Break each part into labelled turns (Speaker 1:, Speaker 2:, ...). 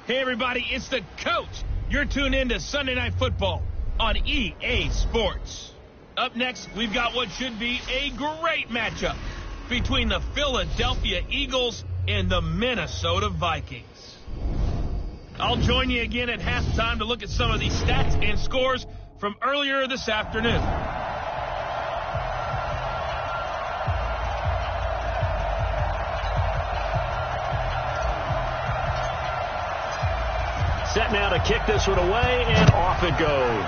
Speaker 1: Hey, everybody, it's the coach. You're tuned in to Sunday Night Football on EA Sports. Up next, we've got what should be a great matchup between the Philadelphia Eagles and the Minnesota Vikings. I'll join you again at halftime to look at some of the stats and scores from earlier this afternoon.
Speaker 2: Set now to kick this one away, and off it goes.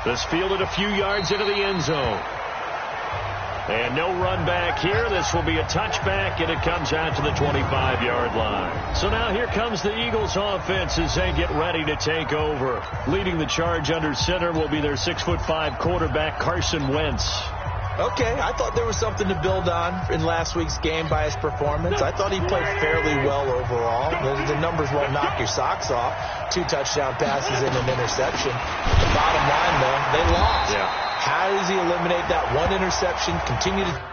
Speaker 2: This fielded a few yards into the end zone. And no run back here. This will be a touchback, and it comes out to the 25-yard line. So now here comes the Eagles offense as they get ready to take over. Leading the charge under center will be their 6'5" quarterback, Carson Wentz.
Speaker 3: Okay, I thought there was something to build on in last week's game by his performance. I thought he played fairly well overall. The numbers won't knock your socks off. 2 touchdown passes and an interception. The bottom line, though, they lost.
Speaker 2: Yeah.
Speaker 3: How does he eliminate that one interception, continue to...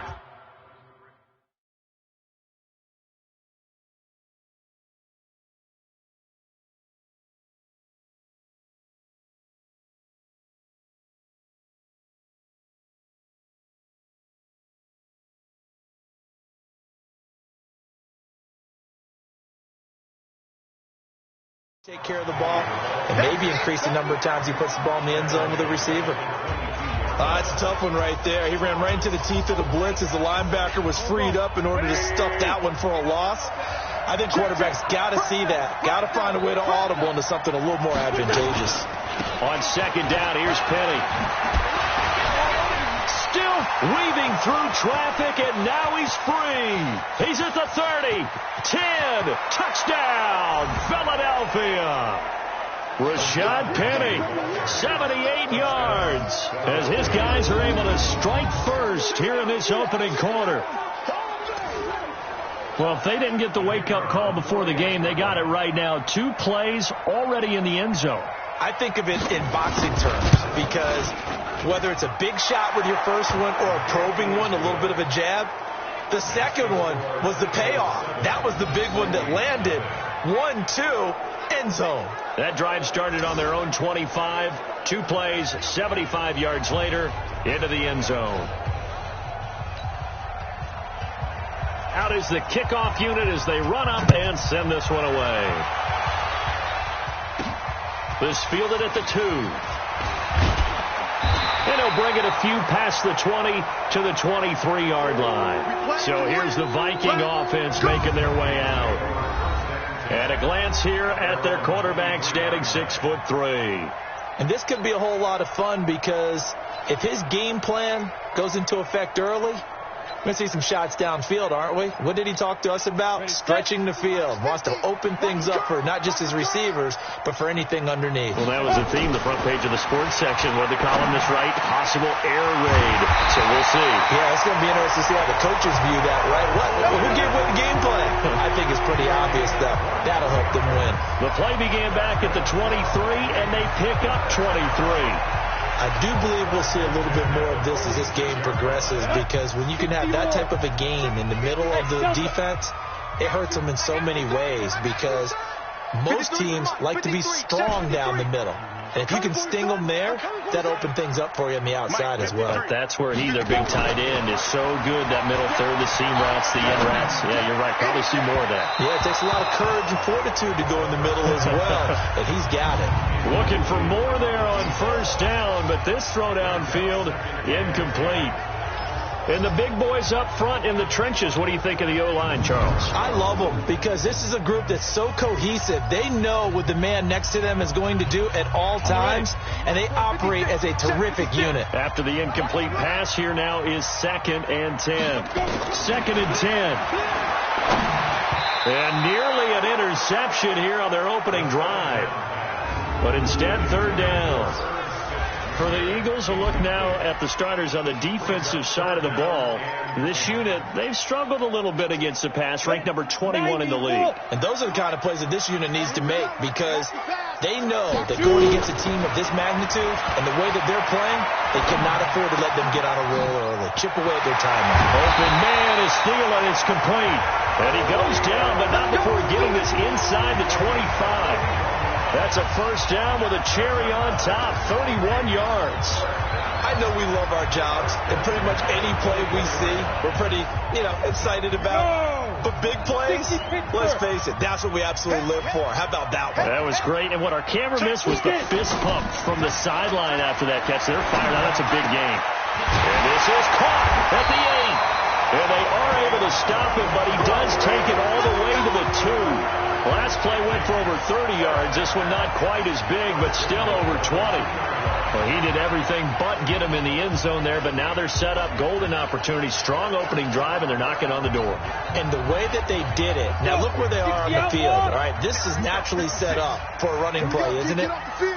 Speaker 3: take care of the ball and maybe increase the number of times he puts the ball in the end zone with a receiver?
Speaker 4: It's a tough one right there. He ran right into the teeth of the blitz as the linebacker was freed up in order to stuff that one for a loss. I think quarterbacks got to see that. Got to find a way to audible into something a little more advantageous.
Speaker 2: On second down, here's Penny. Still weaving through traffic, and now he's free. He's at the 30. 10. Touchdown, Philadelphia. Rashad Penny, 78 yards, as his guys are able to strike first here in this opening quarter. Well, if they didn't get the wake-up call before the game, they got it right now. 2 plays already in the end zone.
Speaker 3: I think of it in boxing terms, because whether it's a big shot with your first one or a probing one, a little bit of a jab, the second one was the payoff. That was the big one that landed. 1-2, end zone.
Speaker 2: That drive started on their own 25. 2 plays, 75 yards later, into the end zone. Out is the kickoff unit as they run up and send this one away. This fielded at the 2. And he'll bring it a few past the 20 to the 23-yard line. So here's the Viking offense making their way out. And a glance here at their quarterback standing 6'3".
Speaker 3: And this could be a whole lot of fun, because if his game plan goes into effect early, we're going to see some shots downfield, aren't we? What did he talk to us about? Stretching the field. Wants to open things up for not just his receivers, but for anything underneath.
Speaker 2: Well, that was the theme, the front page of the sports section. What the columnist write? Possible air raid. So we'll see.
Speaker 3: Yeah, it's going to be interesting to see how the coaches view that, right? Who gave away the game plan? I think it's pretty obvious that that'll help them win.
Speaker 2: The play began back at the 23, and they pick up 23.
Speaker 3: I do believe we'll see a little bit more of this as this game progresses, because when you can have that type of a game in the middle of the defense, it hurts them in so many ways, because most teams like to be strong down the middle. And if you can sting them there, that opens things up for you on the outside as well.
Speaker 2: But that's where their big tight end is so good, that middle third, the seam routes, the in routes. Yeah, you're right. Probably see more of that.
Speaker 3: Yeah, it takes a lot of courage and fortitude to go in the middle as well, and he's got it.
Speaker 2: Looking for more there on first down, but this throw downfield incomplete. And the big boys up front in the trenches, what do you think of the O-line, Charles?
Speaker 3: I love them, because this is a group that's so cohesive. They know what the man next to them is going to do at all times, and they operate as a terrific unit.
Speaker 2: After the incomplete pass, here now is 2nd and 10. 2nd and 10. And nearly an interception here on their opening drive. But instead, 3rd down. For the Eagles, a look now at the starters on the defensive side of the ball. This unit, they've struggled a little bit against the pass, ranked number 21 in the league.
Speaker 3: And those are the kind of plays that this unit needs to make, because they know that going against a team of this magnitude and the way that they're playing, they cannot afford to let them get on a roll early. Chip away at their timing.
Speaker 2: Open man is stealing. It's complete. And he goes down, but not before getting this inside the 25. That's a first down with a cherry on top, 31 yards.
Speaker 3: I know we love our jobs, and pretty much any play we see, we're pretty, excited about. But big plays, let's face it, that's what we absolutely live for. How about that one?
Speaker 2: That was great, and what our camera missed was the fist pump from the sideline after that catch. They're fired out. That's a big game. And this is caught at the 8. And they are able to stop it, but he does take it all the way to the 2. Last play went for over 30 yards. This one not quite as big, but still over 20. Well, he did everything but get him in the end zone there, but now they're set up. Golden opportunity, strong opening drive, and they're knocking on the door.
Speaker 3: And the way that they did it, now look where they are on the field. All right, this is naturally set up for a running play, isn't it?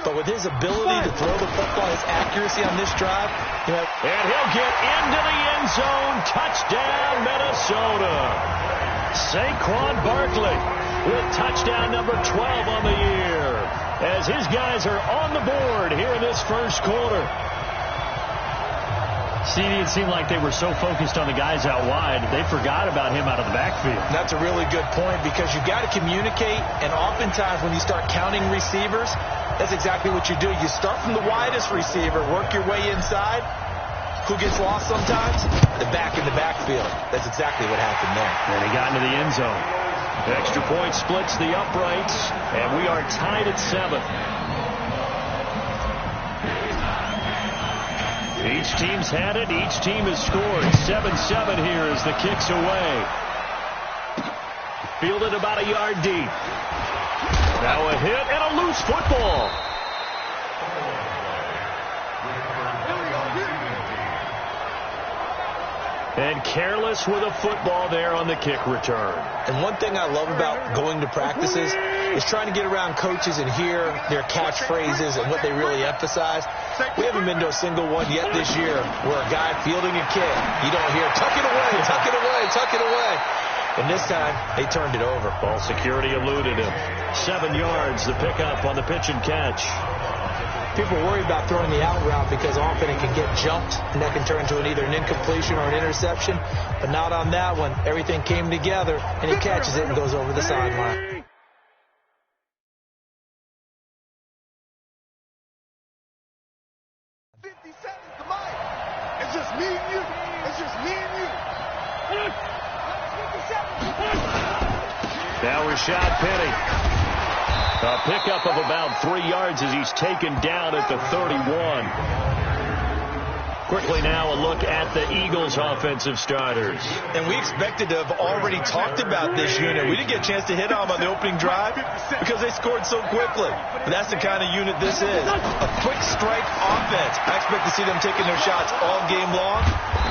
Speaker 3: But with his ability to throw the football, his accuracy on this drive,
Speaker 2: and he'll get into the end zone. Touchdown, Minnesota. Saquon Barkley with touchdown number 12 on the year, as his guys are on the board here in this first quarter. CD, it seemed like they were so focused on the guys out wide, they forgot about him out of the backfield.
Speaker 3: That's a really good point, because you've got to communicate, and oftentimes when you start counting receivers, that's exactly what you do. You start from the widest receiver, work your way inside. Who gets lost sometimes? The back in the backfield. That's exactly what happened there.
Speaker 2: And he got into the end zone. The extra point splits the uprights, and we are tied at 7. Each team's had it. Each team has scored. 7-7 here as the kick's away. Fielded about a yard deep. Now a hit and a loose football. And careless with a football there on the kick return.
Speaker 3: And one thing I love about going to practices is trying to get around coaches and hear their catchphrases and what they really emphasize. We haven't been to a single one yet this year where a guy fielding a kick, you don't hear, tuck it away, tuck it away, tuck it away. And this time, they turned it over.
Speaker 2: Ball security eluded him. 7 yards, the pickup on the pitch and catch.
Speaker 3: People worry about throwing the out route because often it can get jumped, and that can turn into either an incompletion or an interception. But not on that one. Everything came together, and he catches it and goes over the sideline.
Speaker 5: It's just me and you. It's just me and you.
Speaker 2: Now Rashad Penny. A pickup of about 3 yards as he's taken down at the 31. Quickly now a look at the Eagles' offensive starters.
Speaker 3: And we expected to have already talked about this unit. We didn't get a chance to hit on the opening drive because they scored so quickly. But that's the kind of unit this is. A quick strike offense. I expect to see them taking their shots all game long.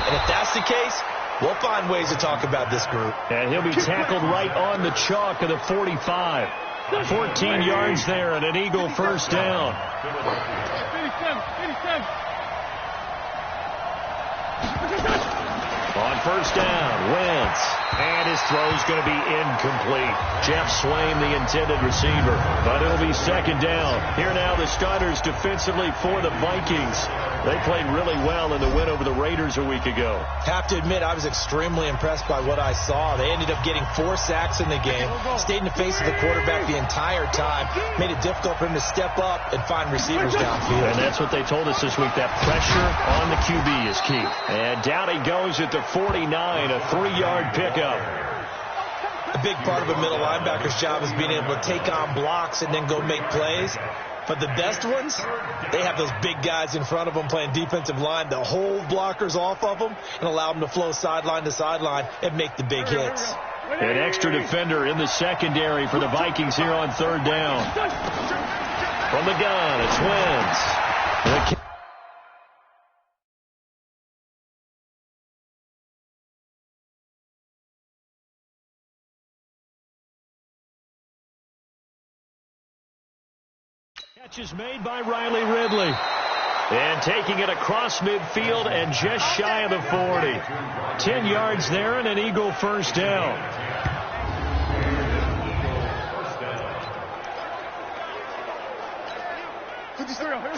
Speaker 3: And if that's the case, we'll find ways to talk about this group.
Speaker 2: And he'll be tackled right on the chalk of the 45. 14 yards there and an Eagle first down. On first down, Wentz. And his throw's going to be incomplete. Jeff Swain, the intended receiver. But it'll be second down. Here now the starters defensively for the Vikings. They played really well in the win over the Raiders a week ago.
Speaker 3: Have to admit, I was extremely impressed by what I saw. They ended up getting 4 sacks in the game, stayed in the face of the quarterback the entire time, made it difficult for him to step up and find receivers downfield.
Speaker 2: And that's what they told us this week, that pressure on the QB is key. And down he goes at the 49, a 3-yard pickup.
Speaker 3: A big part of a middle linebacker's job is being able to take on blocks and then go make plays. But the best ones, they have those big guys in front of them playing defensive line to hold blockers off of them and allow them to flow sideline to sideline and make the big hits.
Speaker 2: An extra defender in the secondary for the Vikings here on third down. From the gun, it's Wentz. Catch is made by Riley Ridley. And taking it across midfield and just shy of the 40. 10 yards there and an Eagle first down.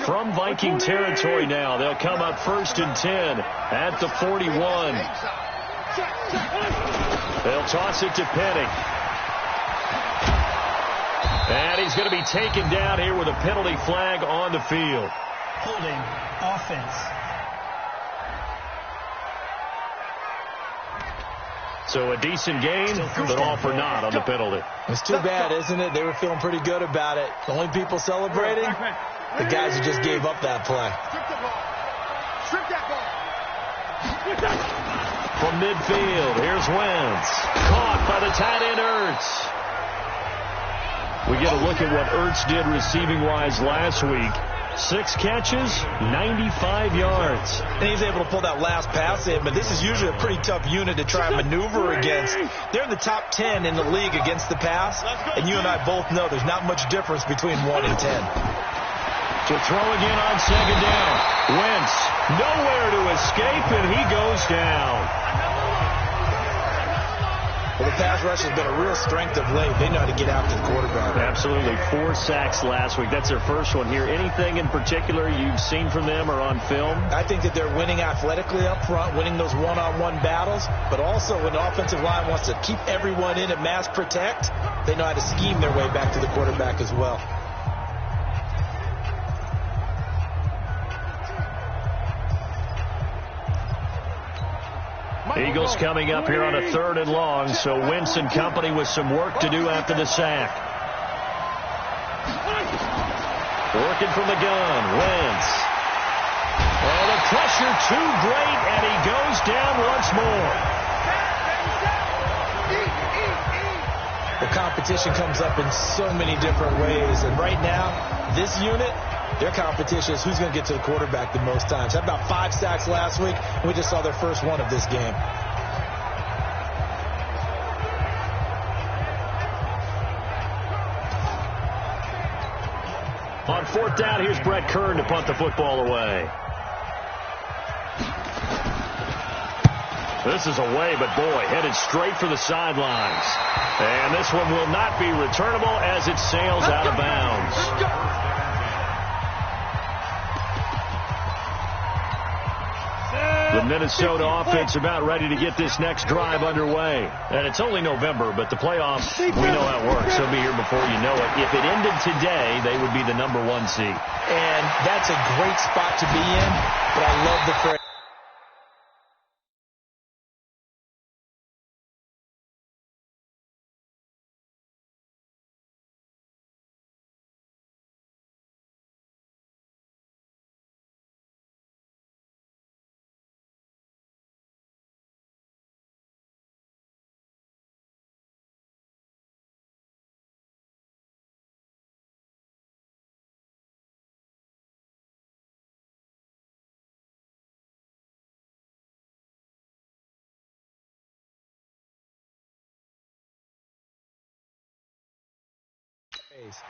Speaker 2: From Viking territory now, they'll come up 1st and 10 at the 41. They'll toss it to Penning. And he's going to be taken down here with a penalty flag on the field.
Speaker 6: Holding offense.
Speaker 2: So a decent gain, but all for naught on the penalty.
Speaker 3: It's too bad, isn't it? They were feeling pretty good about it. The only people celebrating, the guys who just gave up that play.
Speaker 5: Strip that ball.
Speaker 2: From midfield, here's Wentz. Caught by the tight end Ertz. We get a look at what Ertz did receiving-wise last week. 6 catches, 95 yards.
Speaker 4: And he's able to pull that last pass in, but this is usually a pretty tough unit to try and maneuver against. They're in the top 10 in the league against the pass, and you and I both know there's not much difference between 1 and 10.
Speaker 2: To throw again on 2nd down. Wentz, nowhere to escape, and he goes down.
Speaker 4: Well, the pass rush has been a real strength of late. They know how to get after the quarterback.
Speaker 2: Absolutely. 4 sacks last week. That's their first one here. Anything in particular you've seen from them or on film?
Speaker 4: I think that they're winning athletically up front, winning those one-on-one battles, but also when the offensive line wants to keep everyone in and mass protect, they know how to scheme their way back to the quarterback as well.
Speaker 2: Eagles coming up here on a 3rd and long, so Wentz and company with some work to do after the sack. Working from the gun, Wentz. Oh, the pressure too great, and he goes down once more.
Speaker 3: The competition comes up in so many different ways, and right now, this unit, their competition is who's going to get to the quarterback the most times. Had about 5 sacks last week. We just saw their first one of this game.
Speaker 2: On 4th down, here's Brett Kern to punt the football away. This is away, but boy, headed straight for the sidelines. And this one will not be returnable as it sails out of bounds. The Minnesota offense about ready to get this next drive underway. And it's only November, but the playoffs, we know how it works. They'll be here before you know it. If it ended today, they would be the number 1 seed.
Speaker 3: And that's a great spot to be in, but I love the phrase.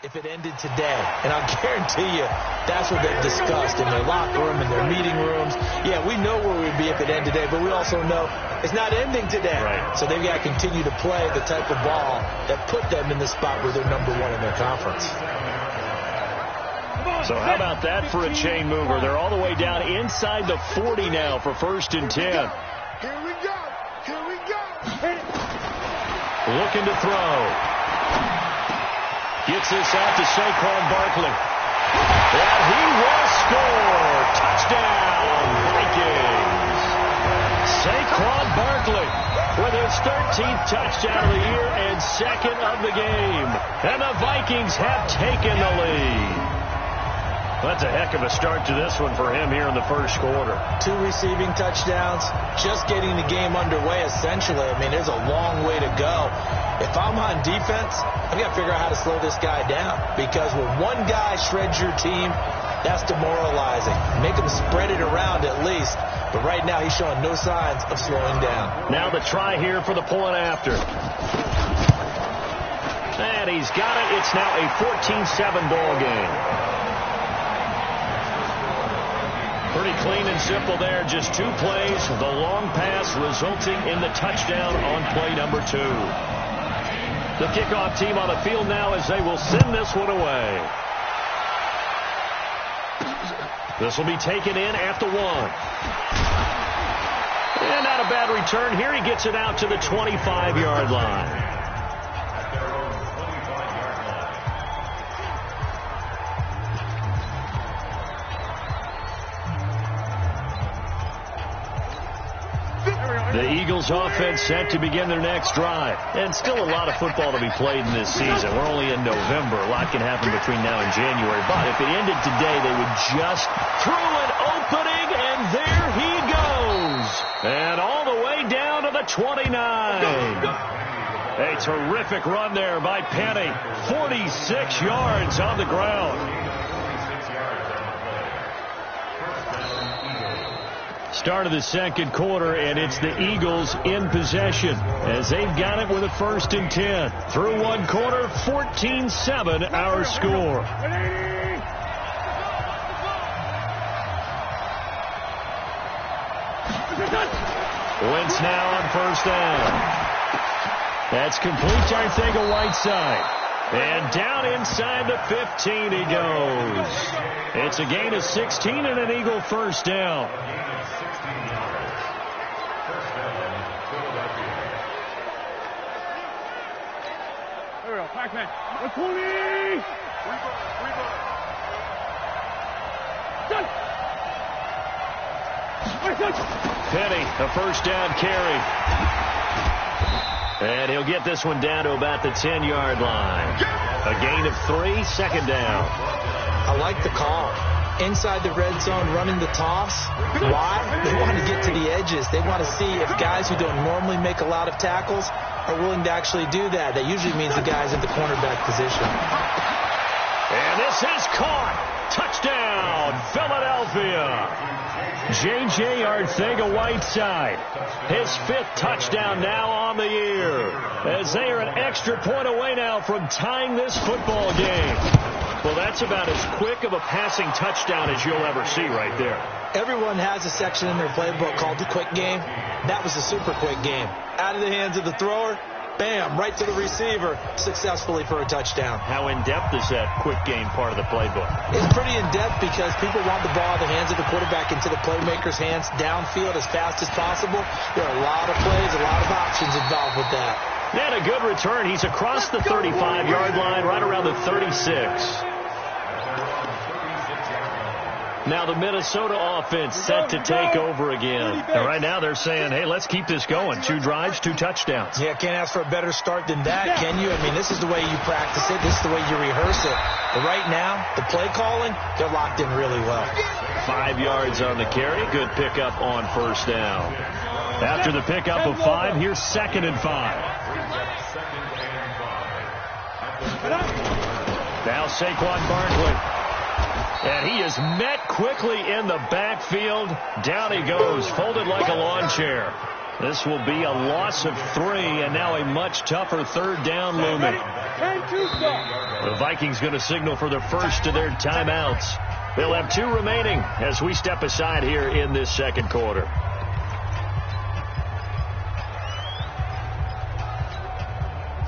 Speaker 3: If it ended today, and I'll guarantee you that's what they've discussed in their locker room, in their meeting rooms. Yeah, we know where we'd be if it ended today, but we also know it's not ending today.
Speaker 2: Right.
Speaker 3: So they've got to continue to play the type of ball that put them in the spot where they're number 1 in their conference.
Speaker 2: So how about that for a chain mover? They're all the way down inside the 40 now for 1st and 10.
Speaker 5: Here we go. Here we go.
Speaker 2: Looking to throw. Gets this out to Saquon Barkley. And he will score. Touchdown, Vikings. Saquon Barkley with his 13th touchdown of the year and 2nd of the game. And the Vikings have taken the lead. That's a heck of a start to this one for him here in the 1st quarter.
Speaker 3: 2 receiving touchdowns, just getting the game underway essentially. I mean, there's a long way to go. If I'm on defense, I've got to figure out how to slow this guy down, because when one guy shreds your team, that's demoralizing. Make him spread it around at least. But right now, he's showing no signs of slowing down.
Speaker 2: Now the try here for the point after. And he's got it. It's now a 14-7 ball game. Pretty clean and simple there. Just 2 plays. The long pass resulting in the touchdown on play number 2. The kickoff team on the field now as they will send this one away. This will be taken in at the 1. And not a bad return here. He gets it out to the 25-yard line. The Eagles offense set to begin their next drive. And still a lot of football to be played in this season. We're only in November. A lot can happen between now and January. But if it ended today, they would just through an opening, and there he goes. And all the way down to the 29. A terrific run there by Penny. 46 yards on the ground. Start of the second quarter, and it's the Eagles in possession as they've got it with a 1st and 10. Through one quarter, 14-7 our score. Wentz now on 1st down. That's complete to Arcega-Whiteside. And down inside the 15 he goes. It's a gain of 16 and an Eagle 1st down.
Speaker 5: Pac-Man. 20!
Speaker 2: Penny, a 1st down carry. And he'll get this one down to about the 10-yard line. A gain of 3, 2nd down.
Speaker 3: I like the call. Inside the red zone, running the toss. Why? They want to get to the edges. They want to see if guys who don't normally make a lot of tackles are willing to actually do that. That usually means the guys at the cornerback position.
Speaker 2: And this is caught. Touchdown, Philadelphia. J.J. Arcega-Whiteside. His 5th touchdown now on the year. As they are an extra point away now from tying this football game. Well, that's about as quick of a passing touchdown as you'll ever see right there.
Speaker 3: Everyone has a section in their playbook called the quick game. That was a super quick game. Out of the hands of the thrower, bam, right to the receiver, successfully for a touchdown.
Speaker 2: How in-depth is that quick game part of the playbook?
Speaker 3: It's pretty in-depth because people want the ball in the hands of the quarterback into the playmaker's hands downfield as fast as possible. There are a lot of plays, a lot of options involved with that.
Speaker 2: And a good return. He's across the 35-yard line, right around the 36. Now the Minnesota offense set to take over again. And right now they're saying, hey, let's keep this going. 2 drives, 2 touchdowns.
Speaker 3: Yeah, can't ask for a better start than that, can you? I mean, this is the way you practice it. This is the way you rehearse it. But right now, the play calling, they're locked in really well.
Speaker 2: 5 yards on the carry. Good pickup on 1st down. After the pickup of 5, here's 2nd and 5. Now Saquon Barkley. And he is met quickly in the backfield. Down he goes, folded like a lawn chair. This will be a loss of 3, and now a much tougher 3rd down looming. The Vikings going to signal for the first of their timeouts. They'll have 2 remaining as we step aside here in this second quarter.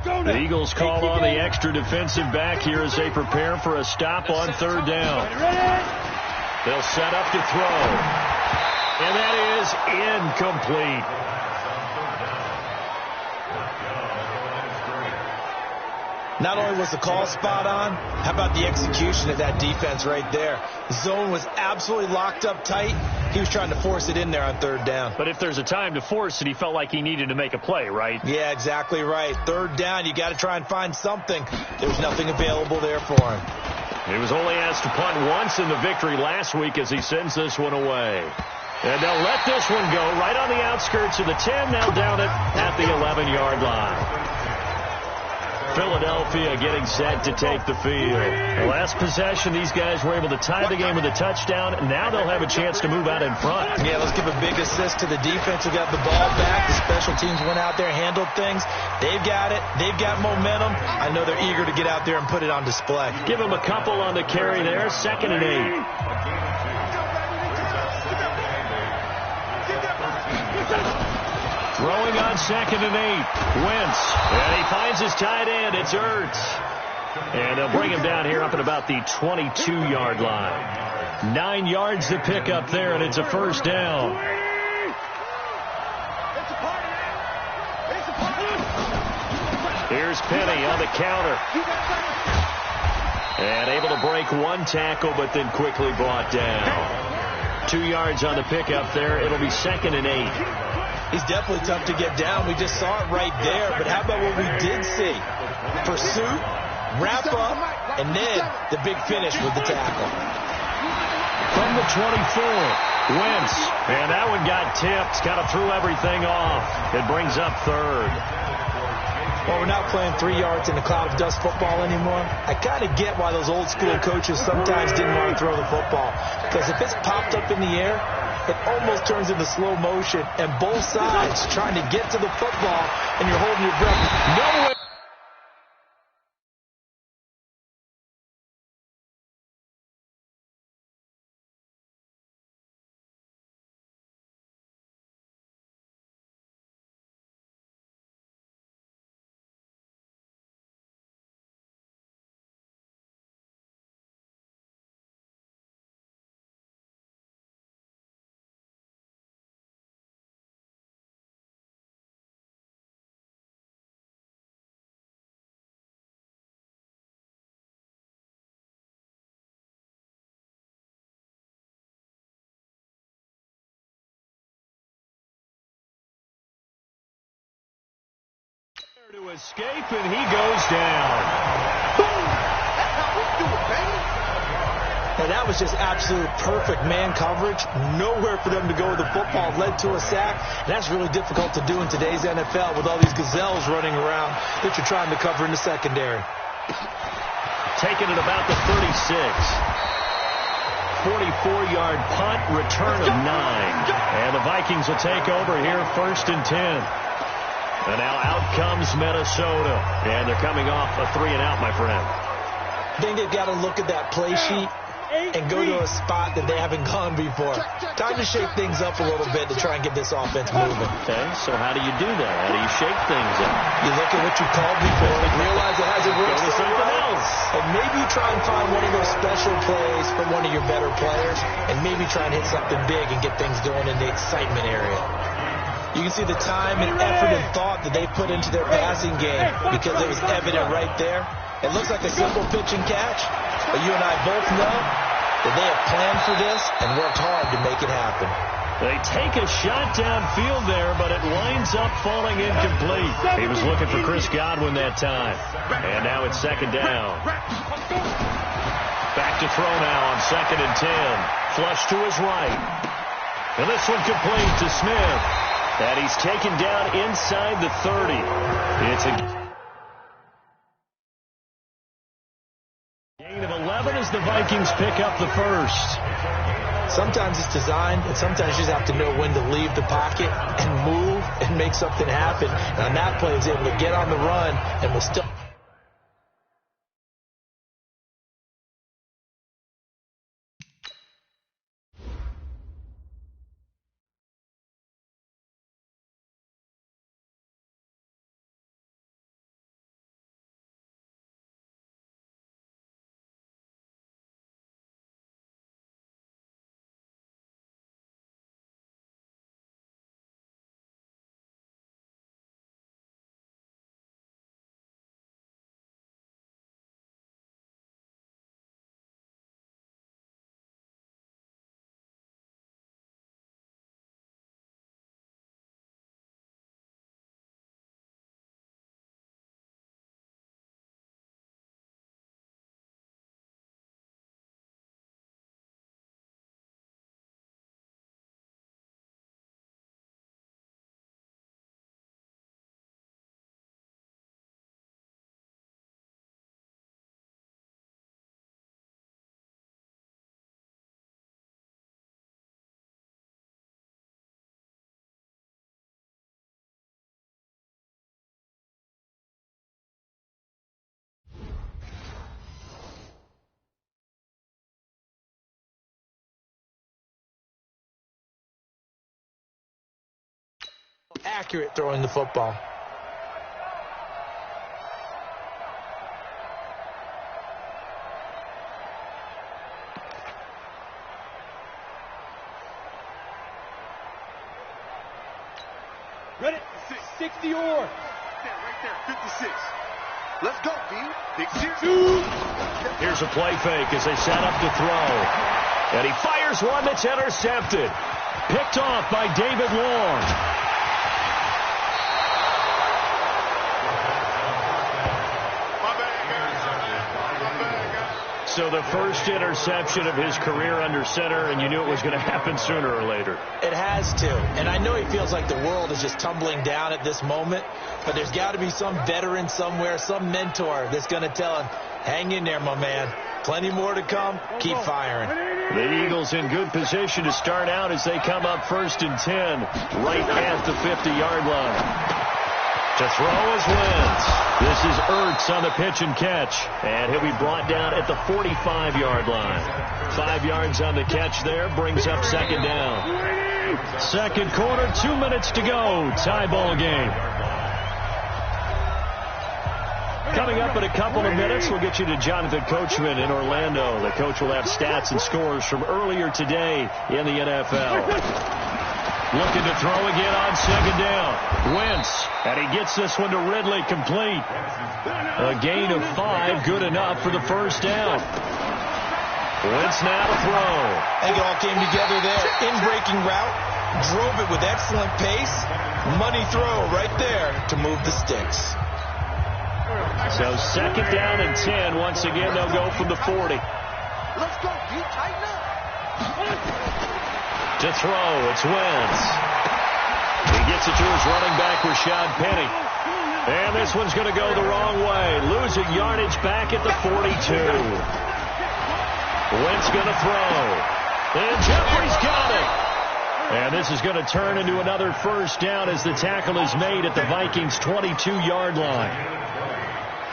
Speaker 2: The Eagles call on the extra defensive back here as they prepare for a stop on 3rd down. They'll set up to throw. And that is incomplete.
Speaker 3: Not only was the call spot on, how about the execution of that defense right there? The zone was absolutely locked up tight. He was trying to force it in there on 3rd down.
Speaker 2: But if there's a time to force it, he felt like he needed to make a play, right?
Speaker 3: Yeah, exactly right. 3rd down, you got to try and find something. There's nothing available there for him.
Speaker 2: He was only asked to punt once in the victory last week as he sends this one away. And they'll let this one go right on the outskirts of the 10, now down it at the 11-yard line. Philadelphia getting set to take the field. The last possession, these guys were able to tie the game with a touchdown. Now they'll have a chance to move out in front.
Speaker 3: Yeah, let's give a big assist to the defense who got the ball back. The special teams went out there, handled things. They've got it. They've got momentum. I know they're eager to get out there and put it on display.
Speaker 2: Give them a couple on the carry there. 2nd and 8. on 2nd and 8. Wentz. And he finds his tight end. It's Ertz. And they'll bring him down here up at about the 22-yard line. 9 yards to pick up there, and it's a first down. Here's Penny on the counter. And able to break one tackle, but then quickly brought down. 2 yards on the pickup there. It'll be 2nd and 8.
Speaker 3: He's definitely tough to get down. We just saw it right there. But how about what we did see? Pursuit, wrap up, and then the big finish with the tackle.
Speaker 2: From the 24, Wentz. And that one got tipped. Kind of threw everything off. It brings up 3rd.
Speaker 3: Well, we're not playing 3 yards in a cloud of dust football anymore. I kind of get why those old school coaches sometimes didn't want to throw the football. Because if it's popped up in the air, it almost turns into slow motion. And both sides trying to get to the football, and you're holding your breath. No way.
Speaker 2: To escape, and he goes down.
Speaker 3: And that was just absolute perfect man coverage. Nowhere for them to go with the football. Led to a sack. And that's really difficult to do in today's NFL with all these gazelles running around that you're trying to cover in the secondary.
Speaker 2: Taking it about the 36. 44-yard punt, return of 9. And the Vikings will take over here 1st and 10. And now out comes Minnesota. And they're coming off a 3-and-out, my friend.
Speaker 3: I think they've got to look at that play sheet and go to a spot that they haven't gone before. Time to shake things up a little bit to try and get this offense moving.
Speaker 2: Okay, so how do you do that? How do you shake things up?
Speaker 3: You look at what you called before and realize it hasn't worked
Speaker 2: Go to
Speaker 3: so
Speaker 2: something
Speaker 3: well.
Speaker 2: else.
Speaker 3: And maybe try and find one of those special plays from one of your better players and maybe try and hit something big and get things going in the excitement area. You can see the time and effort and thought that they put into their passing game because it was evident right there. It looks like a simple pitch and catch, but you and I both know that they have planned for this and worked hard to make it happen.
Speaker 2: They take a shot downfield there, but it winds up falling incomplete. He was looking for Chris Godwin that time. And now it's 2nd down. Back to throw now on 2nd and 10. Flush to his right. And this one complete to Smith. And he's taken down inside the 30. It's a gain of 11 as the Vikings pick up the first.
Speaker 3: Sometimes it's designed, and sometimes you just have to know when to leave the pocket and move and make something happen. And on that play, he was able to get on the run and was still... accurate throwing the football.
Speaker 5: Ready? 60 or. Right there, 56. Let's go, B. Big six.
Speaker 2: Here's a play fake as they set up to throw. And he fires one that's intercepted. Picked off by David Long. So the first interception of his career under center, and you knew it was going to happen sooner or later.
Speaker 3: It has to. And I know he feels like the world is just tumbling down at this moment, but there's got to be some veteran somewhere, some mentor that's going to tell him, hang in there, my man. Plenty more to come. Keep firing.
Speaker 2: The Eagles in good position to start out as they come up 1st and 10, right at the 50-yard line. To throw is Wentz. This is Ertz on the pitch and catch. And he'll be brought down at the 45-yard line. 5 yards on the catch there. Brings up 2nd down. Second quarter, 2 minutes to go. Tie ball game. Coming up in a couple of minutes, we'll get you to Jonathan Coachman in Orlando. The coach will have stats and scores from earlier today in the NFL. Looking to throw again on 2nd down. Wentz, and he gets this one to Ridley, complete. A gain of 5, good enough for the 1st down. Wentz now to throw.
Speaker 3: I think it all came together there. In-breaking route, drove it with excellent pace. Money throw right there to move the sticks.
Speaker 2: So 2nd down and 10. Once again, they'll go from the 40.
Speaker 5: Let's go, B. Tighten up.
Speaker 2: To throw, it's Wentz. He gets it to his running back, Rashad Penny. And this one's going to go the wrong way. Losing yardage back at the 42. Wentz going to throw. And Jeffrey's got it. And this is going to turn into another 1st down as the tackle is made at the Vikings' 22-yard line.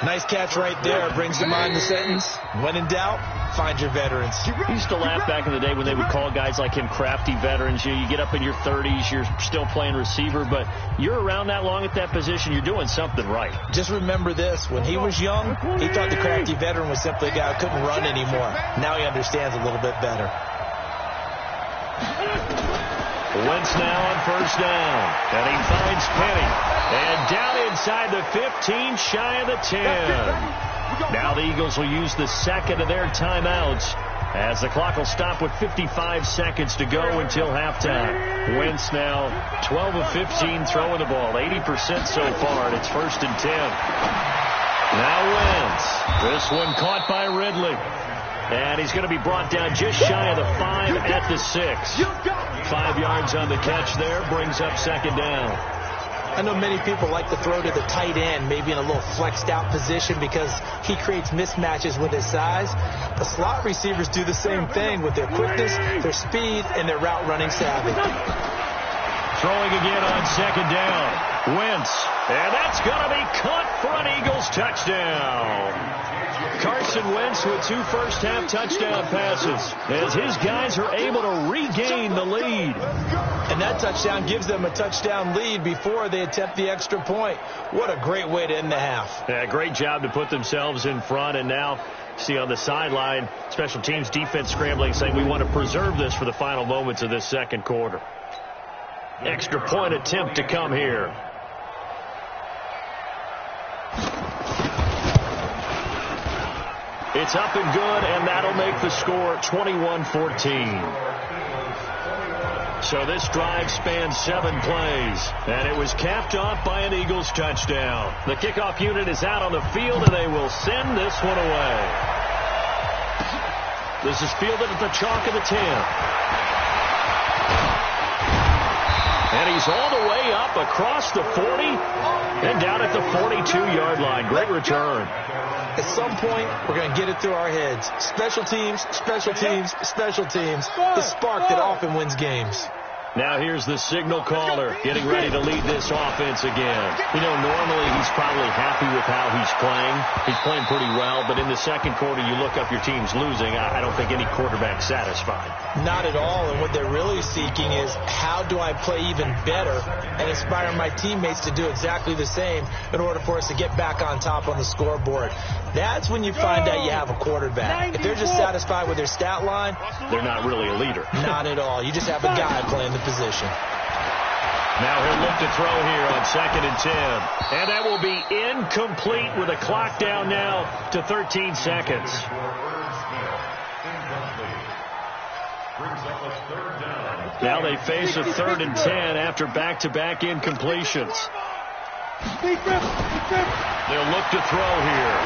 Speaker 3: Nice catch right there. Brings to mind the sentence, when in doubt, find your veterans.
Speaker 2: I used to laugh back in the day when they would call guys like him crafty veterans. You get up in your 30s, you're still playing receiver, but you're around that long at that position, you're doing something right.
Speaker 3: Just remember this. When he was young, he thought the crafty veteran was simply a guy who couldn't run anymore. Now he understands a little bit better.
Speaker 2: Wentz now on 1st down, and he finds Penny. And down inside the 15, shy of the 10. Now the Eagles will use the 2nd of their timeouts as the clock will stop with 55 seconds to go until halftime. Wentz now 12 of 15 throwing the ball, 80% so far, and it's 1st and 10. Now Wentz. This one caught by Ridley. And he's going to be brought down just shy of the 5 at the 6. 5 yards on the catch there, brings up 2nd down.
Speaker 3: I know many people like to throw to the tight end, maybe in a little flexed out position because he creates mismatches with his size. The slot receivers do the same thing with their quickness, their speed, and their route running savvy.
Speaker 2: Throwing again on 2nd down. Wentz. And that's going to be caught for an Eagles touchdown. Carson Wentz with 2 first-half touchdown passes as his guys are able to regain the lead.
Speaker 3: And that touchdown gives them a touchdown lead before they attempt the extra point. What a great way to end the half.
Speaker 2: Yeah, great job to put themselves in front. And now, see on the sideline, special teams defense scrambling, saying we want to preserve this for the final moments of this 2nd quarter. Extra point attempt to come here. It's up and good, and that'll make the score 21-14. So this drive spans 7 plays, and it was capped off by an Eagles touchdown. The kickoff unit is out on the field, and they will send this one away. This is fielded at the chalk of the 10. And he's all the way up across the 40 and down at the 42-yard line. Great return.
Speaker 3: At some point, we're going to get it through our heads. Special teams, special teams, special teams. The spark that often wins games.
Speaker 2: Now here's the signal caller getting ready to lead this offense again. You know, normally he's probably happy with how he's playing. He's playing pretty well, but in the second quarter, you look up your team's losing. I don't think any quarterback's satisfied.
Speaker 3: Not at all, and what they're really seeking is how do I play even better and inspire my teammates to do exactly the same in order for us to get back on top on the scoreboard. That's when you find out you have a quarterback. If they're just satisfied with their stat line,
Speaker 2: they're not really a leader.
Speaker 3: Not at all. You just have a guy playing the position.
Speaker 2: Now he'll look to throw here on 2nd and 10. And that will be incomplete with a clock down now to 13 seconds. Now they face a 3rd and 10 after back-to-back incompletions. They'll look to throw here.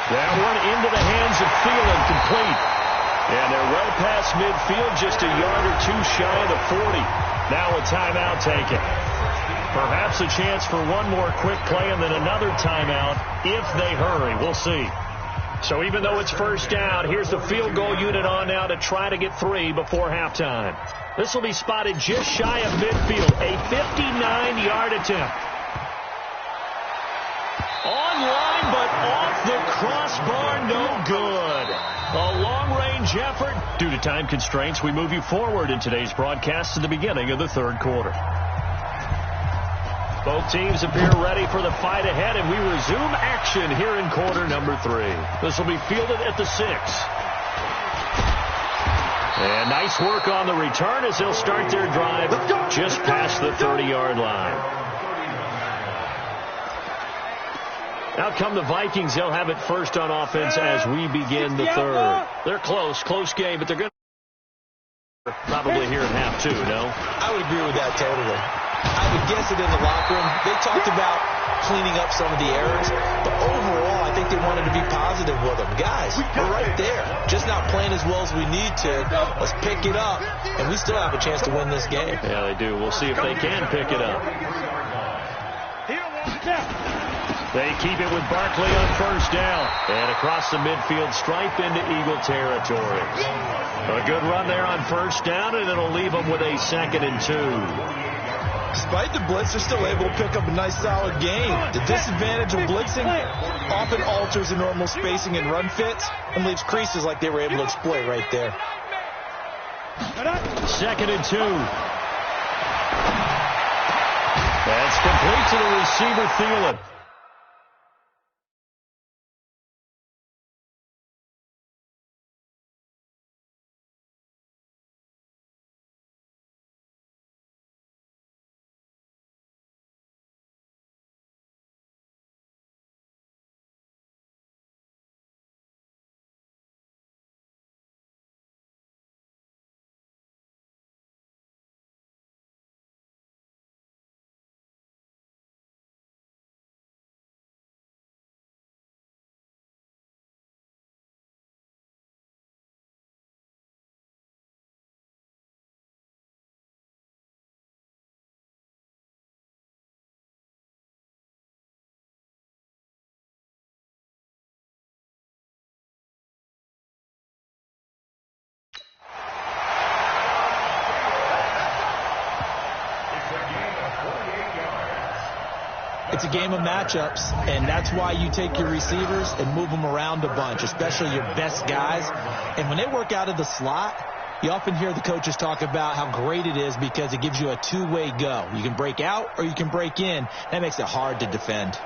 Speaker 2: That one into the hands of Thielen, complete. And they're well past midfield, just a yard or two shy of the 40. Now a timeout taken. Perhaps a chance for one more quick play and then another timeout if they hurry. We'll see. So even though it's first down, here's the field goal unit on now to try to get 3 before halftime. This will be spotted just shy of midfield. A 59-yard attempt. Online, but off the crossbar, no good. A long-range effort. Due to time constraints, we move you forward in today's broadcast to the beginning of the 3rd quarter. Both teams appear ready for the fight ahead, and we resume action here in quarter number 3. This will be fielded at the 6. And nice work on the return as they'll start their drive just past the 30-yard line. Out come the Vikings. They'll have it first on offense as we begin the 3rd. They're close game, but they're going to probably here at half 2, no?
Speaker 3: I would agree with that totally. I would guess it in the locker room. They talked about cleaning up some of the errors, but overall, I think they wanted to be positive with them. Guys, we're right there. Just not playing as well as we need to. Let's pick it up, and we still have a chance to win this game.
Speaker 2: Yeah, they do. We'll see if they can pick it up. They keep it with Barkley on first down. And across the midfield stripe into Eagle territory. A good run there on first down, and it'll leave them with a 2nd and 2.
Speaker 4: Despite the blitz, they're still able to pick up a nice, solid gain. The disadvantage of blitzing often alters the normal spacing and run fits and leaves creases like they were able to exploit right there.
Speaker 2: 2nd and 2. That's complete to the receiver, Thielen.
Speaker 3: It's a game of matchups, and that's why you take your receivers and move them around a bunch, especially your best guys. And when they work out of the slot, you often hear the coaches talk about how great it is because it gives you a two-way go. You can break out or you can break in. That makes it hard to defend.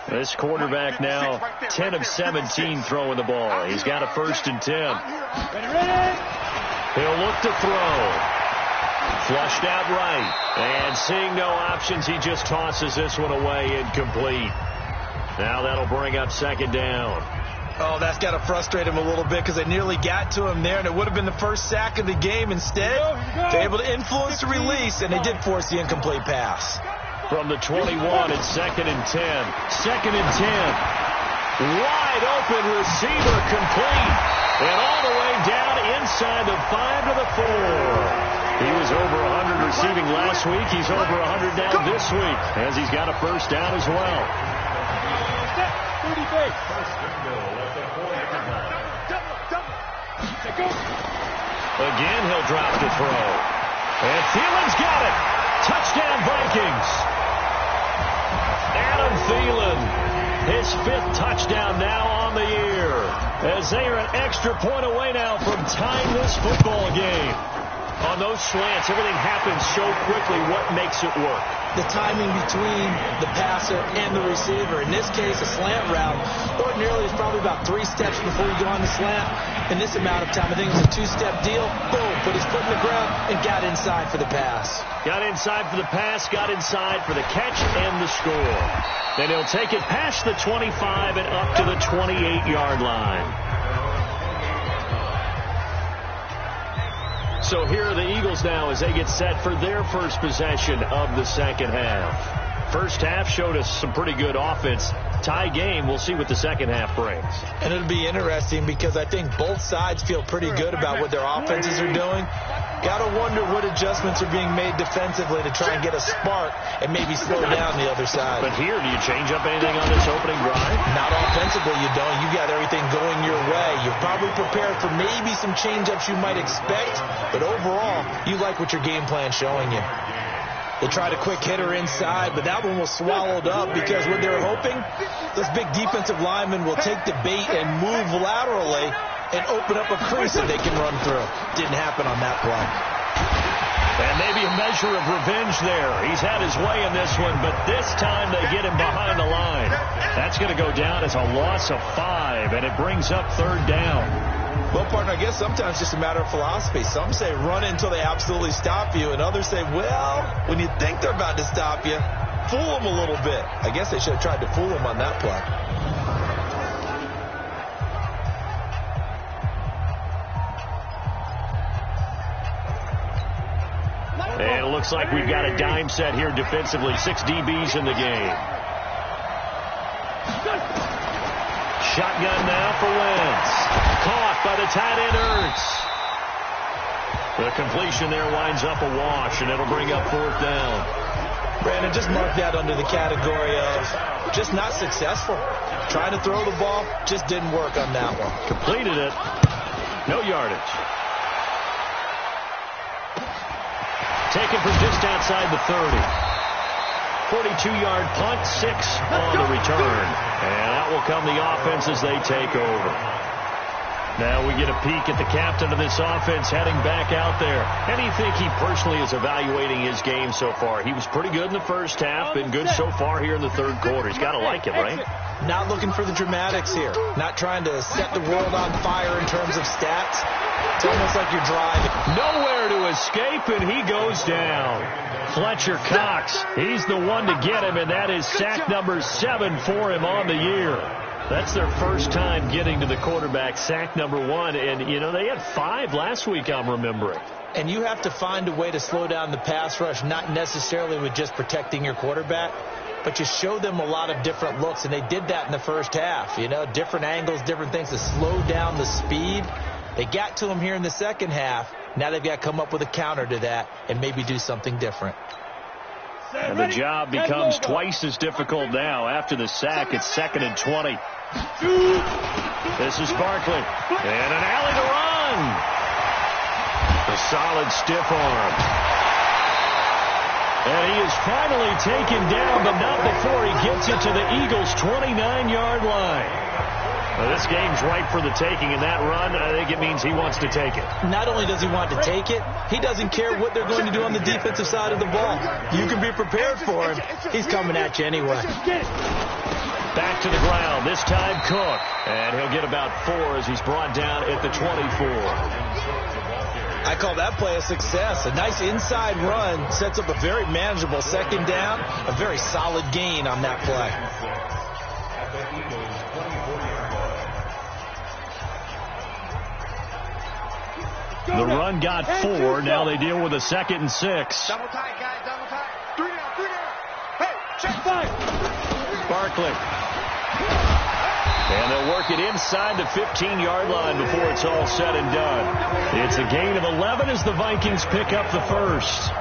Speaker 2: This quarterback now 10 of 17 throwing the ball. He's got a 1st and 10. He'll look to throw. Flushed out right. And seeing no options, he just tosses this one away incomplete. Now that'll bring up 2nd down.
Speaker 4: Oh, that's got to frustrate him a little bit because they nearly got to him there, and it would have been the first sack of the game. Instead, they're able to influence the release, and they did force the incomplete pass.
Speaker 2: From the 21, it's 2nd and 10. 2nd and 10. Wide open receiver, complete. And all the way down inside the 5 to the 4. He was over 100 receiving last week. He's over 100 now this week, as he's got a 1st down as well. Again, he'll drop the throw. And Thielen's got it. Touchdown, Vikings. Adam Thielen, his 5th touchdown now on the year, as they are an extra point away now from tying this football game. On those slants, everything happens so quickly. What makes it work?
Speaker 3: The timing between the passer and the receiver. In this case, a slant route. Ordinarily, it's probably about 3 steps before you go on the slant. In this amount of time, I think it was a 2-step deal. Boom, put his foot in the ground and got inside for the pass.
Speaker 2: Got inside for the pass, got inside for the catch and the score. Then he'll take it past the 25 and up to the 28-yard line. So here are the Eagles now as they get set for their first possession of the second half. First half showed us some pretty good offense. Tie game. We'll see what the second half brings.
Speaker 3: And it'll be interesting because I think both sides feel pretty good about what their offenses are doing. Got to wonder what adjustments are being made defensively to try and get a spark and maybe slow down the other side.
Speaker 2: But here, do you change up anything on this opening drive?
Speaker 3: Not offensively, you don't. You got everything going your way. You're probably prepared for maybe some change-ups you might expect, but overall, you like what your game plan's showing you. They tried a quick hitter inside, but that one was swallowed up because what they were hoping, those big defensive linemen will take the bait and move laterally and open up a crease that they can run through. Didn't happen on that play.
Speaker 2: And maybe a measure of revenge there. He's had his way in this one, but this time they get him behind the line. That's going to go down as a loss of 5, and it brings up 3rd down.
Speaker 3: Well, partner, I guess sometimes it's just a matter of philosophy. Some say run until they absolutely stop you, and others say, well, when you think they're about to stop you, fool them a little bit. I guess they should have tried to fool them on that play.
Speaker 2: And it looks like we've got a dime set here defensively. 6 DBs in the game. Shotgun now for Wentz. Caught by the tight end Ertz. The completion there winds up a wash, and it'll bring up 4th down.
Speaker 3: Brandon, just mark that under the category of just not successful. Trying to throw the ball, just didn't work on that one.
Speaker 2: Completed it. No yardage. Taken from just outside the 30. 42-yard punt, 6 on the return. And out will come the offense as they take over. Now we get a peek at the captain of this offense heading back out there. How do you think he personally is evaluating his game so far? He was pretty good in the first half, been good so far here in the 3rd quarter. He's got to like it, right?
Speaker 3: Not looking for the dramatics here. Not trying to set the world on fire in terms of stats. It's almost like you're driving.
Speaker 2: Nowhere to escape, and he goes down. Fletcher Cox, he's the one to get him, and that is sack number 7 for him on the year. That's their first time getting to the quarterback, sack number 1. And, you know, they had 5 last week, I'm remembering.
Speaker 3: And you have to find a way to slow down the pass rush, not necessarily with just protecting your quarterback, but you show them a lot of different looks, and they did that in the first half. You know, different angles, different things to slow down the speed. They got to him here in the second half. Now they've got to come up with a counter to that and maybe do something different.
Speaker 2: And the job becomes twice as difficult now. After the sack, it's 2nd and 20. This is Barkley. And an alley to run. A solid stiff arm. And he is finally taken down, but not before he gets it to the Eagles' 29-yard line. Well, this game's ripe for the taking, and that run, I think it means he wants to take it.
Speaker 3: Not only does he want to take it, he doesn't care what they're going to do on the defensive side of the ball. You can be prepared for him. He's coming at you anyway.
Speaker 2: Back to the ground, this time Cook. And he'll get about 4 as he's brought down at the 24.
Speaker 3: I call that play a success. A nice inside run sets up a very manageable 2nd down. A very solid gain on that play.
Speaker 2: The run got 4. Now they deal with a 2nd and 6.
Speaker 5: Double tight, guys. Double tight. 3 down. 3 down. Hey, check 5.
Speaker 2: Barkley. And they'll work it inside the 15-yard line before it's all said and done. It's a gain of 11 as the Vikings pick up the first.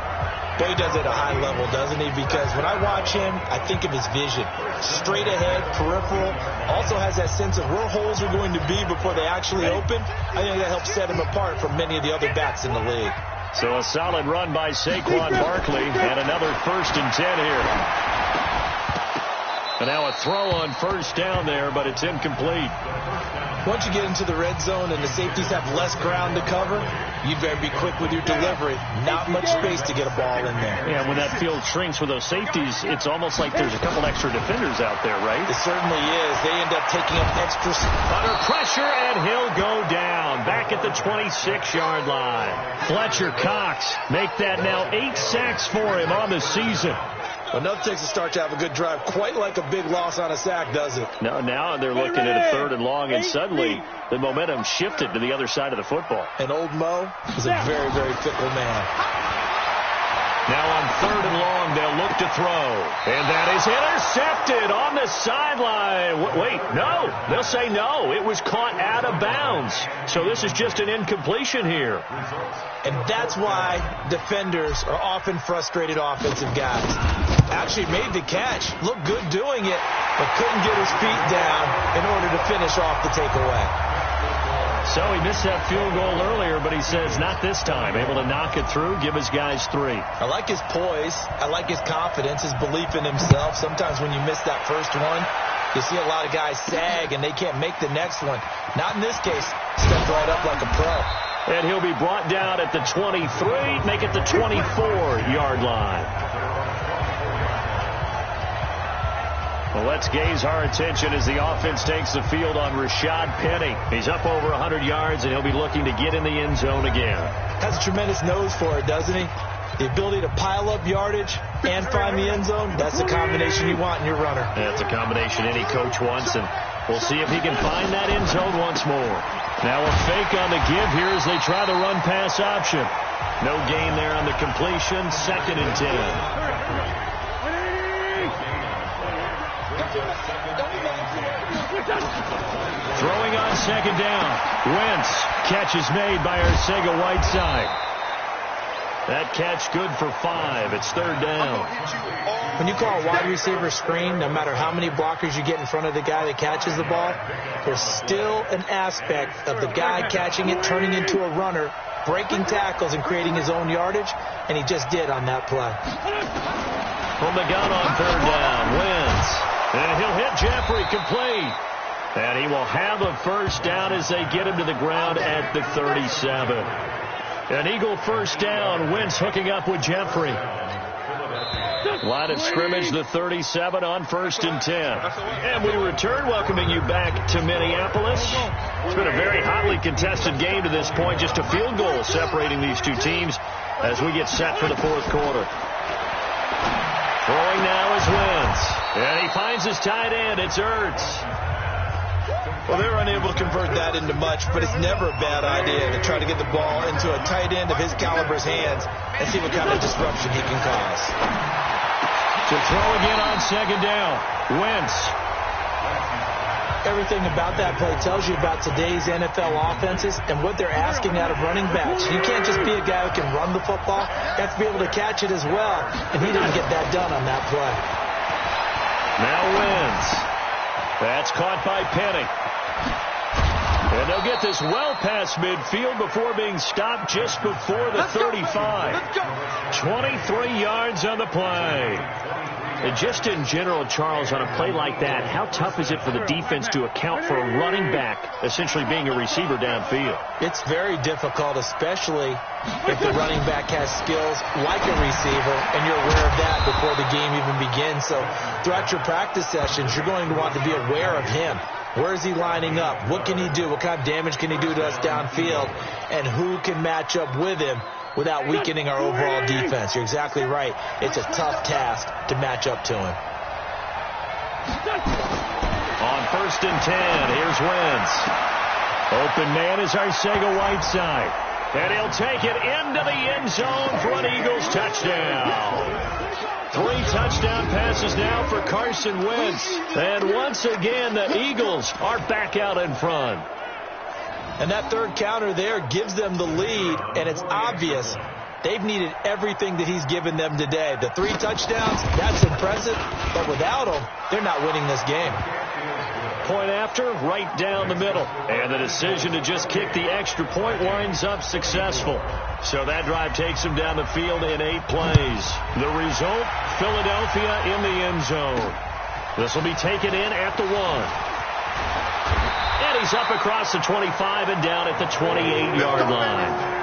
Speaker 3: Boy, he does it at a high level, doesn't he? Because when I watch him, I think of his vision. Straight ahead, peripheral. Also has that sense of where holes are going to be before they actually open. I think that helps set him apart from many of the other backs in the league.
Speaker 2: So a solid run by Saquon Barkley, and another 1st and 10 here. And now a throw on 1st down there, but it's incomplete.
Speaker 3: Once you get into the red zone and the safeties have less ground to cover, you better be quick with your delivery. Not much space to get a ball in there.
Speaker 2: Yeah, when that field shrinks with those safeties, it's almost like there's a couple extra defenders out there, right?
Speaker 3: It certainly is. They end up taking up extra.
Speaker 2: Under pressure, and he'll go down. Back at the 26-yard line. Fletcher Cox make that now 8 sacks for him on the season.
Speaker 3: Enough takes a start to have a good drive. Quite like a big loss on a sack, does it?
Speaker 2: No, now they're looking at a 3rd and long, and suddenly the momentum shifted to the other side of the football.
Speaker 3: And old Mo is a very, very fickle man.
Speaker 2: Now on 3rd and long, they'll look to throw. And that is intercepted on the sideline. Wait, no. They'll say no. It was caught out of bounds. So this is just an incompletion here.
Speaker 3: And that's why defenders are often frustrated offensive guys. Actually made the catch. Looked good doing it, but couldn't get his feet down in order to finish off the takeaway.
Speaker 2: So he missed that field goal earlier, but he says not this time. Able to knock it through, give his guys 3.
Speaker 3: I like his poise. I like his confidence, his belief in himself. Sometimes when you miss that first one, you see a lot of guys sag and they can't make the next one. Not in this case. Stepped right up like a pro.
Speaker 2: And he'll be brought down at the 23, make it the 24-yard line. Well, let's gaze our attention as the offense takes the field on Rashad Penny. He's up over 100 yards, and he'll be looking to get in the end zone again.
Speaker 3: Has a tremendous nose for it, doesn't he? The ability to pile up yardage and find the end zone, that's the combination you want in your runner.
Speaker 2: That's a combination any coach wants, and we'll see if he can find that end zone once more. Now a fake on the give here as they try the run-pass option. No gain there on the completion, 2nd and 10. Throwing on 2nd down. Wentz. Catch is made by Arcega-Whiteside. That catch good for 5. It's 3rd down.
Speaker 3: When you call a wide receiver screen, no matter how many blockers you get in front of the guy that catches the ball, there's still an aspect of the guy catching it, turning into a runner, breaking tackles and creating his own yardage, and he just did on that play.
Speaker 2: From the gun on 3rd down. Wentz. And he'll hit Jeffrey complete. And he will have a 1st down as they get him to the ground at the 37. An Eagle 1st down. Wentz hooking up with Jeffrey. Line of scrimmage, the 37 on 1st and 10. And we return, welcoming you back to Minneapolis. It's been a very hotly contested game to this point. Just a field goal separating these two teams as we get set for the 4th quarter. Throwing now is Wentz. And he finds his tight end. It's Ertz.
Speaker 3: Well, they're unable to convert that into much, but it's never a bad idea to try to get the ball into a tight end of his caliber's hands and see what kind of disruption he can cause.
Speaker 2: To throw again on 2nd down. Wentz.
Speaker 3: Everything about that play tells you about today's NFL offenses and what they're asking out of running backs. You can't just be a guy who can run the football. You have to be able to catch it as well, and he didn't get that done on that play.
Speaker 2: Now Wentz. That's caught by Penny. And they'll get this well past midfield before being stopped just before the 35. 23 yards on the play. And just in general, Charles, on a play like that, how tough is it for the defense to account for a running back essentially being a receiver downfield?
Speaker 3: It's very difficult, especially if the running back has skills like a receiver, and you're aware of that before the game even begins. So throughout your practice sessions, you're going to want to be aware of him. Where is he lining up? What can he do? What kind of damage can he do to us downfield? And who can match up with him without weakening our overall defense? You're exactly right. It's a tough task to match up to him.
Speaker 2: On 1st and 10, here's Wentz. Open man is Arcega-Whiteside. And he'll take it into the end zone for an Eagles touchdown. 3 touchdown passes now for Carson Wentz. And once again, the Eagles are back out in front.
Speaker 3: And that 3rd counter there gives them the lead, and it's obvious They've needed everything that he's given them today. The 3 touchdowns, that's impressive, but without him, they're not winning this game.
Speaker 2: Point after, right down the middle. And the decision to just kick the extra point winds up successful. So that drive takes him down the field in 8 plays. The result, Philadelphia in the end zone. This will be taken in at the 1. And he's up across the 25 and down at the 28-yard line.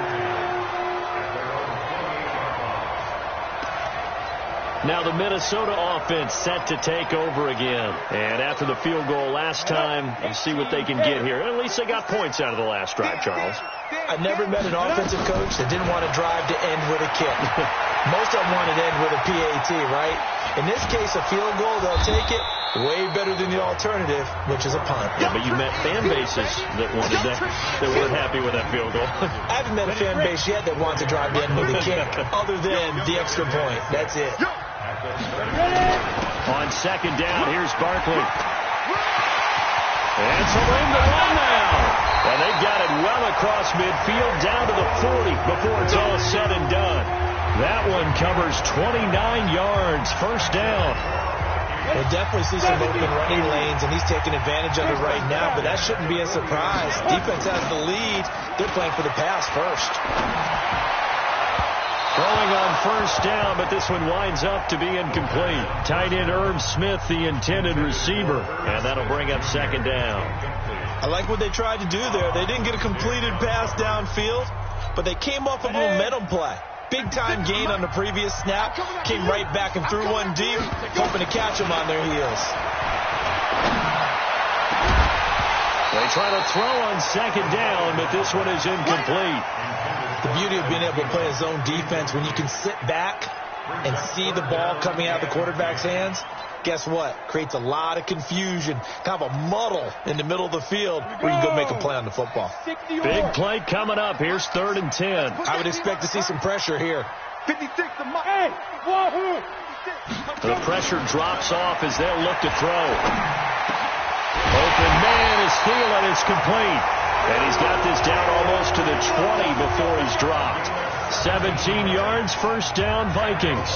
Speaker 2: Now the Minnesota offense set to take over again. And after the field goal last time, we'll see what they can get here. At least they got points out of the last drive, Charles.
Speaker 3: I've never met an offensive coach that didn't want to drive to end with a kick. Most of them want to end with a PAT, right? In this case, a field goal, they'll take it. Way better than the alternative, which is a punt.
Speaker 2: Yeah, but you met fan bases that wanted that, that weren't happy with that field goal.
Speaker 3: I haven't met a fan base yet that wants to drive to end with a kick, other than the extra point. That's it.
Speaker 2: On second down, here's Barkley. And some room to run now. And they've got it well across midfield, down to the 40 before it's all said and done. That one covers 29 yards, first down.
Speaker 3: We'll definitely see some open running lanes, and he's taking advantage of it right now, but that shouldn't be a surprise. Defense has the lead. They're playing for the pass first.
Speaker 2: Throwing on first down, but this one winds up to be incomplete. Tight end Irv Smith, the intended receiver, and that'll bring up second down.
Speaker 3: I like what they tried to do there. They didn't get a completed pass downfield, but they came off of a momentum play. Big-time gain on the previous snap. Came right back and threw one deep, hoping to catch them on their heels.
Speaker 2: They try to throw on second down, but this one is incomplete.
Speaker 3: The beauty of being able to play a zone defense, when you can sit back and see the ball coming out of the quarterback's hands, guess what? Creates a lot of confusion, kind of a muddle in the middle of the field where you can go make a play on the football.
Speaker 2: Big play coming up. Here's 3rd and 10.
Speaker 3: I would expect to see some pressure here.
Speaker 5: 56 to my. Hey, wahoo!
Speaker 2: The pressure drops off as they'll look to throw. Open man is Thielen. It's complete. And he's got this down almost to the 20 before he's dropped. 17 yards, first down, Vikings.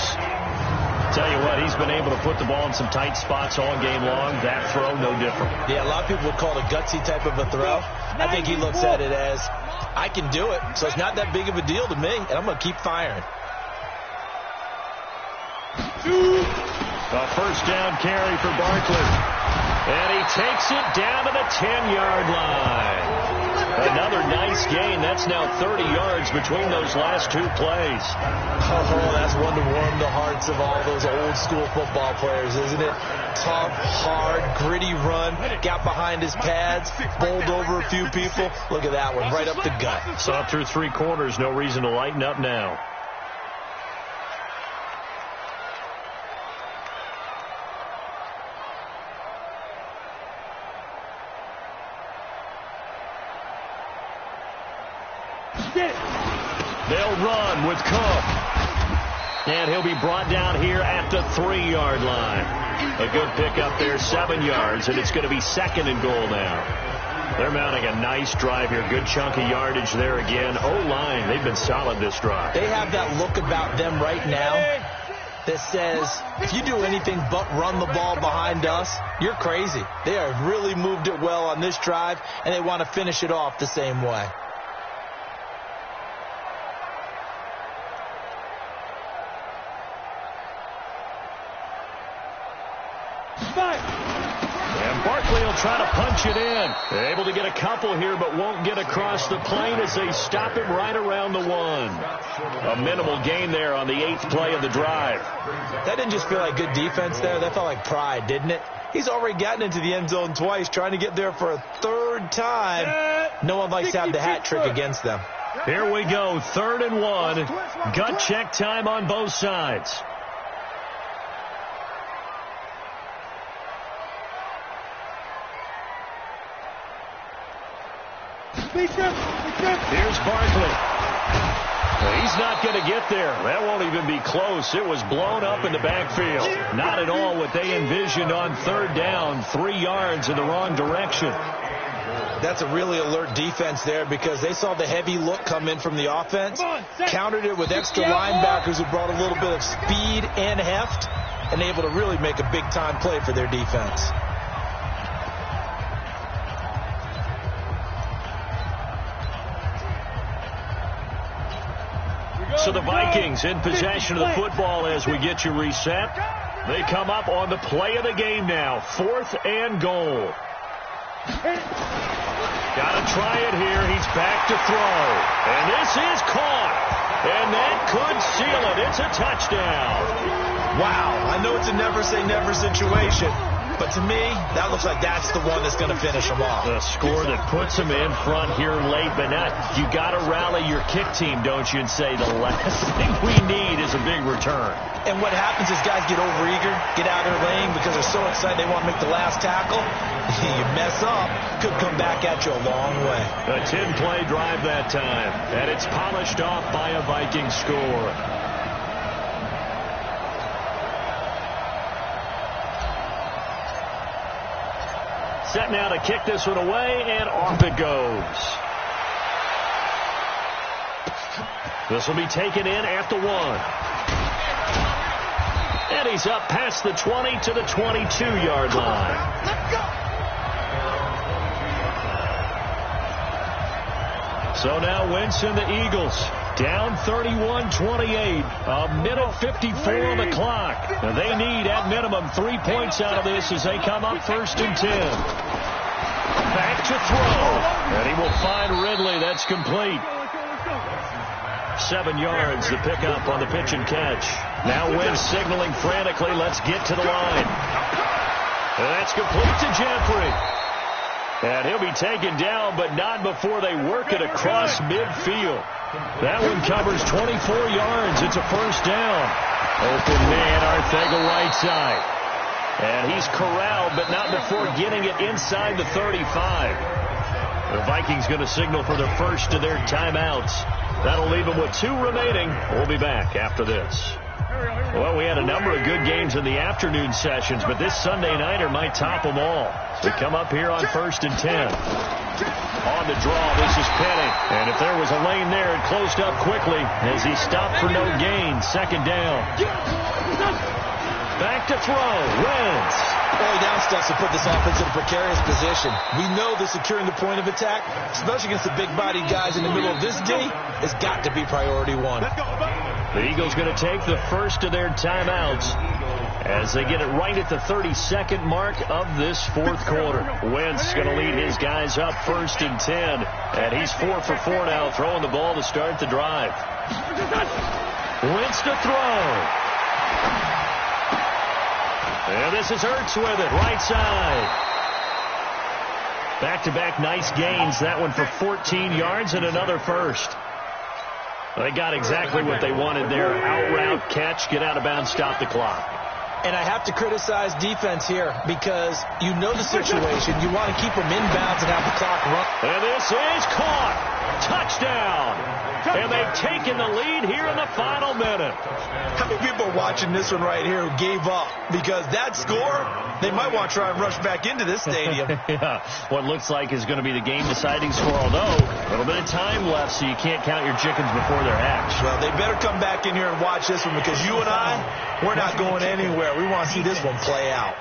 Speaker 2: Tell you what, he's been able to put the ball in some tight spots all game long. That throw, no different.
Speaker 3: Yeah, a lot of people would call it a gutsy type of a throw. I think he looks at it as, I can do it, so it's not that big of a deal to me, and I'm going to keep firing.
Speaker 2: A first down carry for Barkley. And he takes it down to the 10-yard line. Another nice gain. That's now 30 yards between those last 2 plays.
Speaker 3: Oh, that's one to warm the hearts of all those old school football players, isn't it? Tough, hard, gritty run. Got behind his pads, bowled over a few people. Look at that one, right up the gut.
Speaker 2: Saw through 3 quarters. No reason to lighten up now. They'll run with Cook. And he'll be brought down here at the 3-yard line. A good pickup there, 7 yards, and it's going to be 2nd and goal now. They're mounting a nice drive here. Good chunk of yardage there again. O-line, they've been solid this drive.
Speaker 3: They have that look about them right now that says, if you do anything but run the ball behind us, you're crazy. They have really moved it well on this drive, and they want to finish it off the same way.
Speaker 2: And Barkley will try to punch it in. They're able to get a couple here, but won't get across the plane as they stop him right around the 1. A minimal gain there on the 8th play of the drive.
Speaker 3: That didn't just feel like good defense there. That felt like pride, didn't it? He's already gotten into the end zone twice, trying to get there for a 3rd time. No one likes to have the hat trick against them.
Speaker 2: Here we go, 3rd and 1. Gut check time on both sides. Here's Barkley. He's not going to get there. That won't even be close. It was blown up in the backfield. Not at all what they envisioned on 3rd down. 3 yards in the wrong direction.
Speaker 3: That's a really alert defense there because they saw the heavy look come in from the offense, countered it with extra linebackers who brought a little bit of speed and heft, and able to really make a big-time play for their defense.
Speaker 2: So the Vikings in possession of the football as we get you reset. They come up on the play of the game now. 4th and goal. Got to try it here. He's back to throw. And this is caught. And that could seal it. It's a touchdown.
Speaker 3: Wow. I know it's a never-say-never situation. But to me, that looks like that's the one that's going to finish them off.
Speaker 2: A score that puts them in front here late, but not. You got to rally your kick team, don't you, and say the last thing we need is a big return.
Speaker 3: And what happens is guys get overeager, get out of their lane because they're so excited they want to make the last tackle. You mess up, could come back at you a long way.
Speaker 2: A 10-play drive that time, and it's polished off by a Viking score. Set now to kick this one away, and off it goes. This will be taken in at the 1. And he's up past the 20 to the 22-yard line. So now Wentz and the Eagles down 31-28. A minute 54 on the clock. And they need at minimum 3 points out of this as they come up 1st and 10. Back to throw. And he will find Ridley. That's complete. 7 yards, the pickup on the pitch and catch. Now Wentz signaling frantically, let's get to the line. And that's complete to Jeffrey. And he'll be taken down, but not before they work it across midfield. That one covers 24 yards. It's a 1st down. Open man, Arthega right side. And he's corralled, but not before getting it inside the 35. The Vikings going to signal for their first of their timeouts. That'll leave them with 2 remaining. We'll be back after this. Well, we had a number of good games in the afternoon sessions, but this Sunday nighter might top them all. So we come up here on 1st and 10. On the draw, this is Penny. And if there was a lane there, it closed up quickly as he stopped for no gain. 2nd down. Back to throw. Wentz.
Speaker 3: Early down stuff to put this offense in a precarious position. We know that securing the point of attack, especially against the big-bodied guys in the middle of this D, has got to be priority 1.
Speaker 2: The Eagles going to take the first of their timeouts as they get it right at the 32nd mark of this 4th quarter. Wentz going to lead his guys up 1st and 10. And he's 4 for 4 now, throwing the ball to start the drive. Wentz to throw. And this is Ertz with it, right side. Back-to-back nice gains. That one for 14 yards and another 1st. They got exactly what they wanted there. Out route, catch, get out of bounds, stop the clock.
Speaker 3: And I have to criticize defense here because you know the situation. You want to keep them inbounds and have the clock run.
Speaker 2: And this is caught. Touchdown. And they've taken the lead here in the final minute.
Speaker 3: How many people are watching this one right here who gave up? Because that score, they might want to try and rush back into this stadium.
Speaker 2: Yeah, what looks like is going to be the game-deciding score, although a little bit of time left, so you can't count your chickens before they're hatched.
Speaker 3: Well, they better come back in here and watch this one because you and I, we're not going anywhere. We want to see this one play out.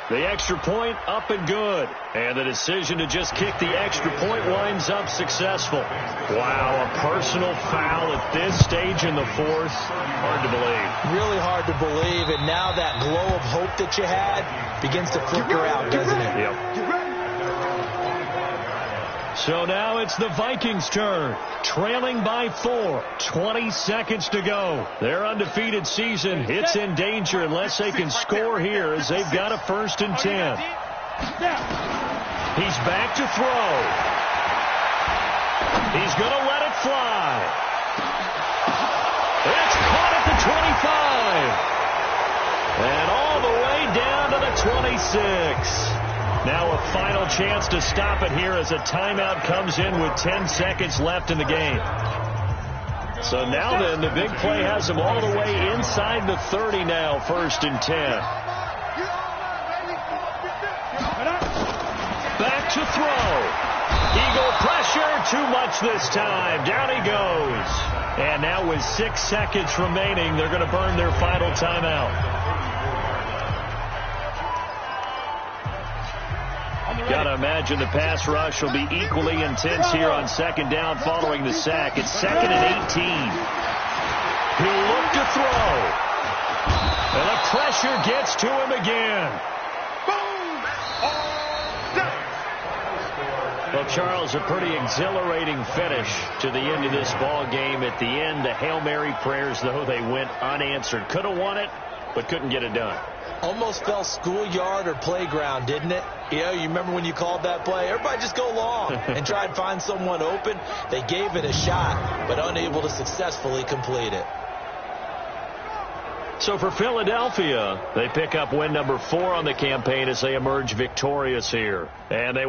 Speaker 2: The extra point up and good. And the decision to just kick the extra point winds up successful. Wow, a personal foul at this stage in the 4th. Hard to believe.
Speaker 3: Really hard to believe. And now that glow of hope that you had begins to flicker out, doesn't it?
Speaker 2: Yep. So now it's the Vikings' turn. Trailing by 4. 20 seconds to go. Their undefeated season, it's in danger unless they can score here as they've got a 1st and 10. He's back to throw. He's going to let it fly. It's caught at the 25. And all the way down to the 26. Now a final chance to stop it here as a timeout comes in with 10 seconds left in the game. So now then, the big play has them all the way inside the 30 now, 1st and 10. Back to throw. Eagle pressure, too much this time. Down he goes. And now with 6 seconds remaining, they're going to burn their final timeout. Got to imagine the pass rush will be equally intense here on second down following the sack. It's 2nd and 18. He'll look to throw. And the pressure gets to him again. Well, Charles, a pretty exhilarating finish to the end of this ball game. At the end, the Hail Mary prayers, though, they went unanswered. Could have won it, but couldn't get it done.
Speaker 3: Almost felt schoolyard or playground, didn't it? You remember when you called that play? Everybody just go long and try and find someone open. They gave it a shot, but unable to successfully complete it.
Speaker 2: So for Philadelphia, they pick up win number 4 on the campaign as they emerge victorious here. And they